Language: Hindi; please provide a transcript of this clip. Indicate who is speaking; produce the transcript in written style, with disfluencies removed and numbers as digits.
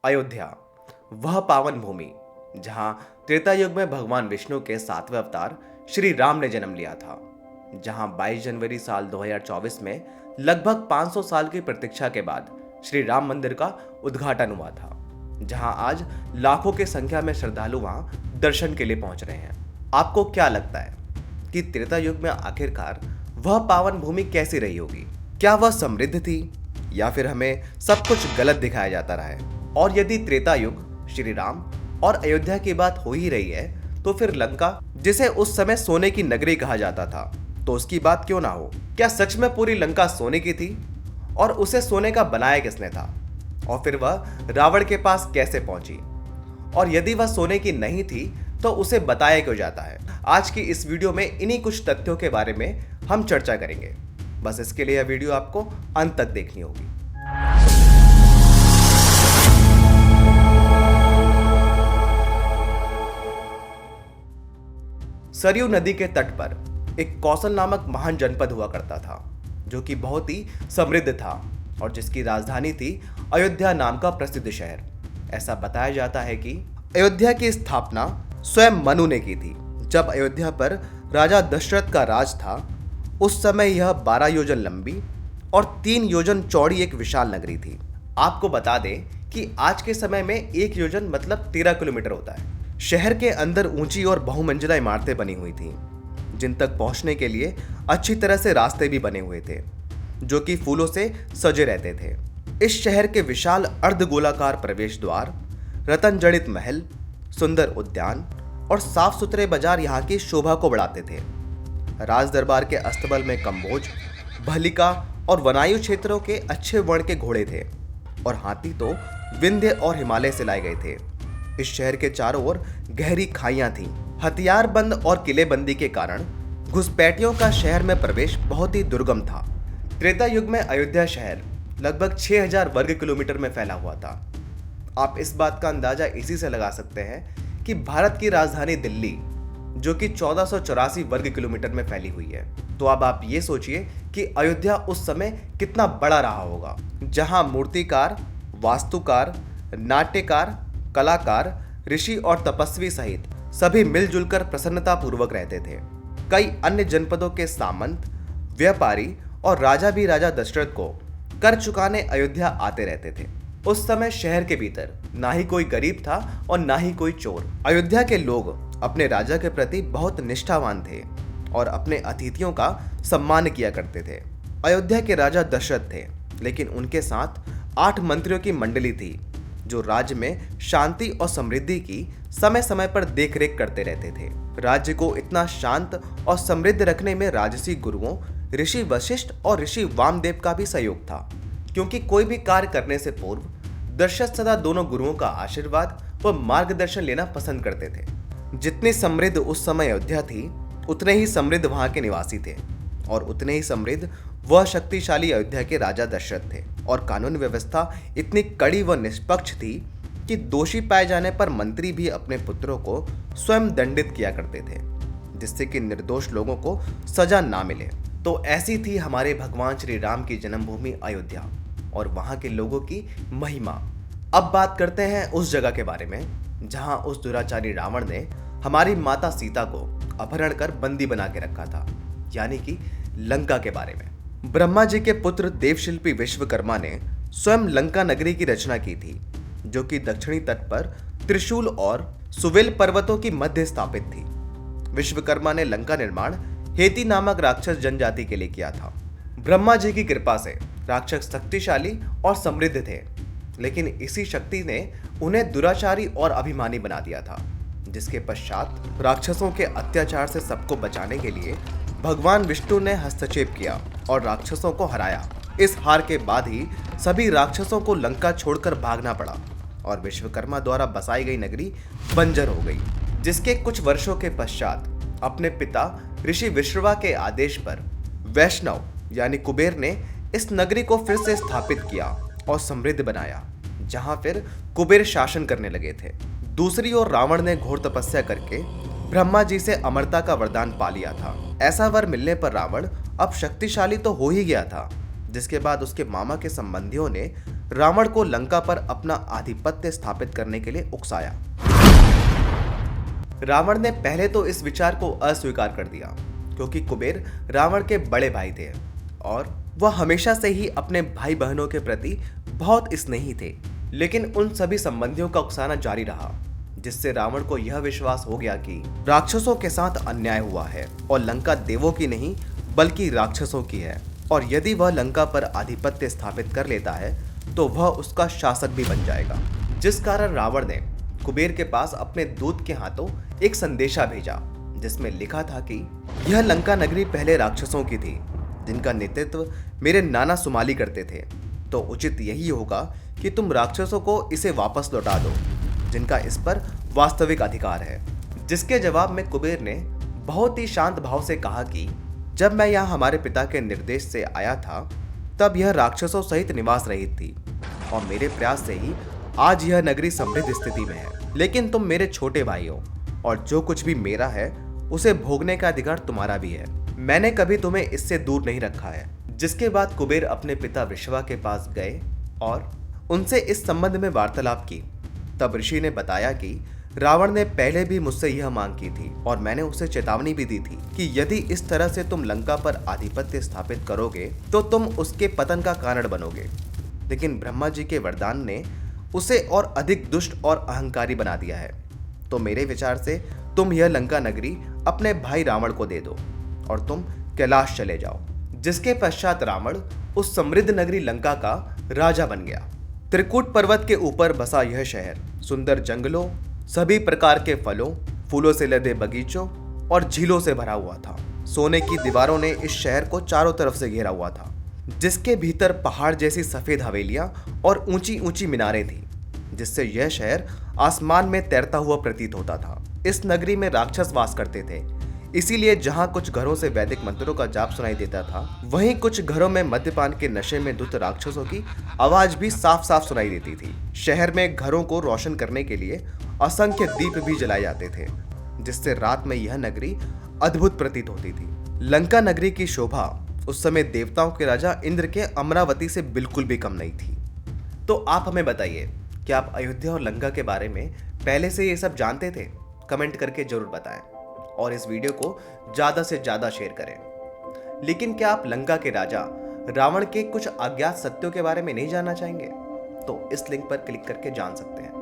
Speaker 1: अयोध्या, वह पावन भूमि जहां त्रेता युग में भगवान विष्णु के 7वें अवतार श्री राम ने जन्म लिया था। जहां 22 जनवरी साल 2024 में लगभग 500 साल की प्रतीक्षा के बाद श्री राम मंदिर का उद्घाटन हुआ था। जहां आज लाखों की संख्या में श्रद्धालु वहां दर्शन के लिए पहुंच रहे हैं। आपको क्या लगता है कि त्रेता युग में आखिरकार वह पावन भूमि कैसी रही होगी? क्या वह समृद्ध थी या फिर हमें सब कुछ गलत दिखाया जाता रहा है? और यदि त्रेता युग, श्री राम और अयोध्या की बात हो ही रही है, तो फिर लंका, जिसे उस समय सोने की नगरी कहा जाता था, तो उसकी बात क्यों ना हो? क्या सच में पूरी लंका सोने की थी? और उसे सोने का बनाया किसने था? और फिर वह रावण के पास कैसे पहुंची? और यदि वह सोने की नहीं थी तो उसे बताया क्यों जाता है? आज की इस वीडियो में इन्हीं कुछ तथ्यों के बारे में हम चर्चा करेंगे। बस इसके लिए यह वीडियो आपको अंत तक देखनी होगी। सरयू नदी के तट पर एक कौशल नामक महान जनपद हुआ करता था, जो कि बहुत ही समृद्ध था और जिसकी राजधानी थी अयोध्या नाम का प्रसिद्ध शहर। ऐसा बताया जाता है कि अयोध्या की स्थापना स्वयं मनु ने की थी। जब अयोध्या पर राजा दशरथ का राज था, उस समय यह 12 योजन लंबी और 3 योजन चौड़ी एक विशाल नगरी थी। आपको बता दें कि आज के समय में 1 योजन मतलब 13 किलोमीटर होता है। शहर के अंदर ऊंची और बहुमंजिला इमारतें बनी हुई थीं, जिन तक पहुंचने के लिए अच्छी तरह से रास्ते भी बने हुए थे, जो कि फूलों से सजे रहते थे। इस शहर के विशाल अर्धगोलाकार प्रवेश द्वार, रतन जड़ित महल, सुंदर उद्यान और साफ सुथरे बाजार यहाँ की शोभा को बढ़ाते थे। राज दरबार के अस्तबल में कम्बोज, भलिका और वनायु क्षेत्रों के अच्छे वर्ण के घोड़े थे और हाथी तो विंध्य और हिमालय से लाए गए थे। इस शहर के चारों ओर गहरी खाइयां थीं। हथियारबंद और किलेबंदी के कारण घुसपैठियों का शहर में प्रवेश बहुत ही दुर्गम था। त्रेता युग में अयोध्या शहर लगभग 6000 वर्ग किलोमीटर में फैला हुआ था। आप इस बात का अंदाजा इसी से लगा सकते हैं कि भारत की राजधानी दिल्ली, जो कि 1484 वर्ग किलोमीटर में फैली हुई है, तो अब आप ये सोचिए कि अयोध्या उस समय कितना बड़ा रहा होगा, जहां मूर्तिकार, वास्तुकार, नाट्यकार, कलाकार, ऋषि और तपस्वी सहित सभी मिलजुल कर प्रसन्नता पूर्वक रहते थे। कई अन्य जनपदों के सामंत, व्यापारी और राजा भी राजा दशरथ को कर चुकाने अयोध्या आते रहते थे। उस समय शहर के भीतर ना ही कोई गरीब था और ना ही कोई चोर। अयोध्या के लोग अपने राजा के प्रति बहुत निष्ठावान थे और अपने अतिथियों का सम्मान किया करते थे। अयोध्या के राजा दशरथ थे, लेकिन उनके साथ 8 मंत्रियों की मंडली थी, जो राज्य में शांति और समृद्धि की समय समय पर देखरेख करते रहते थे। राज्य को इतना शांत और समृद्ध रखने में राजसी गुरुओं ऋषि वशिष्ठ और ऋषि वामदेव का भी सहयोग था, क्योंकि कोई भी कार्य करने से पूर्व दशरथ सदा दोनों गुरुओं का आशीर्वाद व मार्गदर्शन लेना पसंद करते थे। जितनी समृद्ध उस समय अयोध्या थी, उतने ही समृद्ध वहां के निवासी थे और उतने ही समृद्ध वह शक्तिशाली अयोध्या के राजा दशरथ थे। और कानून व्यवस्था इतनी कड़ी व निष्पक्ष थी कि दोषी पाए जाने पर मंत्री भी अपने पुत्रों को स्वयं दंडित किया करते थे, जिससे कि निर्दोष लोगों को सजा ना मिले। तो ऐसी थी हमारे भगवान श्री राम की जन्मभूमि अयोध्या और वहां के लोगों की महिमा। अब बात करते हैं उस जगह के बारे में जहां उस दुराचारी रावण ने हमारी माता सीता को अपहरण कर बंदी बना के रखा था, यानी कि लंका के बारे में। ब्रह्मा जी के पुत्र देवशिल्पी विश्वकर्मा ने स्वयं लंका नगरी की रचना की थी, जो कि दक्षिणी तट पर त्रिशूल और सुवेल पर्वतों की मध्य स्थापित थी। विश्वकर्मा ने लंका निर्माण हेती नामक राक्षस जनजाति के लिए किया था। ब्रह्मा जी की कृपा से राक्षस शक्तिशाली और समृद्ध थे, लेकिन इसी शक्ति ने उन्हें दुराचारी और अभिमानी बना दिया था, जिसके पश्चात राक्षसों के अत्याचार से सबको बचाने के लिए भगवान विष्णु ने हस्तक्षेप किया और राक्षसों को हराया। इस हार के बाद ही सभी राक्षसों को लंका छोड़कर भागना पड़ा और विश्वकर्मा द्वारा बसाई गई नगरी बंजर हो गई, जिसके कुछ वर्षों के पश्चात अपने पिता ऋषि विश्रवा के आदेश पर वैष्णव यानी कुबेर ने इस नगरी को फिर से स्थापित किया और समृद्ध बनाया, जहां फिर कुबेर शासन करने लगे थे। दूसरी ओर रावण ने घोर तपस्या करके ब्रह्मा जी से अमरता का वरदान पा लिया था। ऐसा वर मिलने पर रावण अब शक्तिशाली तो हो ही गया था, जिसके बाद उसके मामा के संबंधियों ने रावण को लंका पर अपना आधिपत्य स्थापित करने के लिए उकसाया। रावण ने पहले तो इस विचार को अस्वीकार कर दिया, क्योंकि कुबेर रावण के बड़े भाई थे और वह हमेशा से ही अपने भाई बहनों के प्रति बहुत स्नेही थे। लेकिन उन सभी संबंधियों का उकसाना जारी रहा, जिससे रावण को यह विश्वास हो गया कि राक्षसों के साथ अन्याय हुआ है और लंका देवों की नहीं बल्कि राक्षसों की है, और यदि वह लंका पर आधिपत्य स्थापित कर लेता है तो वह उसका शासक भी बन जाएगा। जिस कारण रावण ने कुबेर के पास अपने दूत के हाथों एक संदेशा भेजा, जिसमें लिखा था कि यह लंका नगरी पहले राक्षसों की थी, जिनका नेतृत्व मेरे नाना सुमाली करते थे, तो उचित यही होगा कि तुम राक्षसों को इसे वापस लौटा दो, जिनका इस पर वास्तविक अधिकार है। जिसके जवाब में कुबेर ने बहुत ही शांत भाव से कहा कि जब मैं यहाँ हमारे पिता के निर्देश से आया था, तब यह राक्षसों सहित निवास रहित थी, और मेरे प्रयास से ही आज यह नगरी समृद्ध स्थिति में है। लेकिन तुम मेरे छोटे भाई हो, और जो कुछ भी मेरा है उसे भोगने का अधिकार तुम्हारा भी है। मैंने कभी तुम्हें इससे दूर नहीं रखा है। जिसके बाद कुबेर अपने पिता विश्वा के पास गए और उनसे इस संबंध में वार्तालाप की। तब ऋषि ने बताया कि रावण ने पहले भी मुझसे यह मांग की थी, और मैंने उसे चेतावनी भी दी थी कि यदि इस तरह से तुम लंका पर आधिपत्य स्थापित करोगे तो तुम उसके पतन का कारण बनोगे। लेकिन ब्रह्मा जी के वरदान ने उसे और अधिक दुष्ट और अहंकारी बना दिया है। तो मेरे विचार से तुम यह लंका नगरी अपने भाई रावण को दे दो और तुम कैलाश चले जाओ। जिसके पश्चात रावण उस समृद्ध नगरी लंका का राजा बन गया। त्रिकूट पर्वत के ऊपर बसा यह शहर सुंदर जंगलों, सभी प्रकार के फलों फूलों से लदे बगीचों और झीलों से भरा हुआ था। सोने की दीवारों ने इस शहर को चारों तरफ से घेरा हुआ था, जिसके भीतर पहाड़ जैसी सफेद हवेलियां और ऊंची ऊंची मीनारें थी, जिससे यह शहर आसमान में तैरता हुआ प्रतीत होता था। इस नगरी में राक्षस वास करते थे, इसीलिए जहां कुछ घरों से वैदिक मंत्रों का जाप सुनाई देता था, वहीं कुछ घरों में मद्यपान के नशे में धुत राक्षसों की आवाज भी साफ साफ सुनाई देती थी। शहर में घरों को रोशन करने के लिए असंख्य दीप भी जलाए जाते थे, जिससे रात में यह नगरी अद्भुत प्रतीत होती थी। लंका नगरी की शोभा उस समय देवताओं के राजा इंद्र के अमरावती से बिल्कुल भी कम नहीं थी। तो आप हमें बताइए कि आप अयोध्या और लंका के बारे में पहले से ये सब जानते थे? कमेंट करके जरूर बताएं और इस वीडियो को ज़्यादा से ज़्यादा शेयर करें। लेकिन क्या आप लंका के राजा रावण के कुछ अज्ञात सत्यों के बारे में नहीं जानना चाहेंगे? तो इस लिंक पर क्लिक करके जान सकते हैं।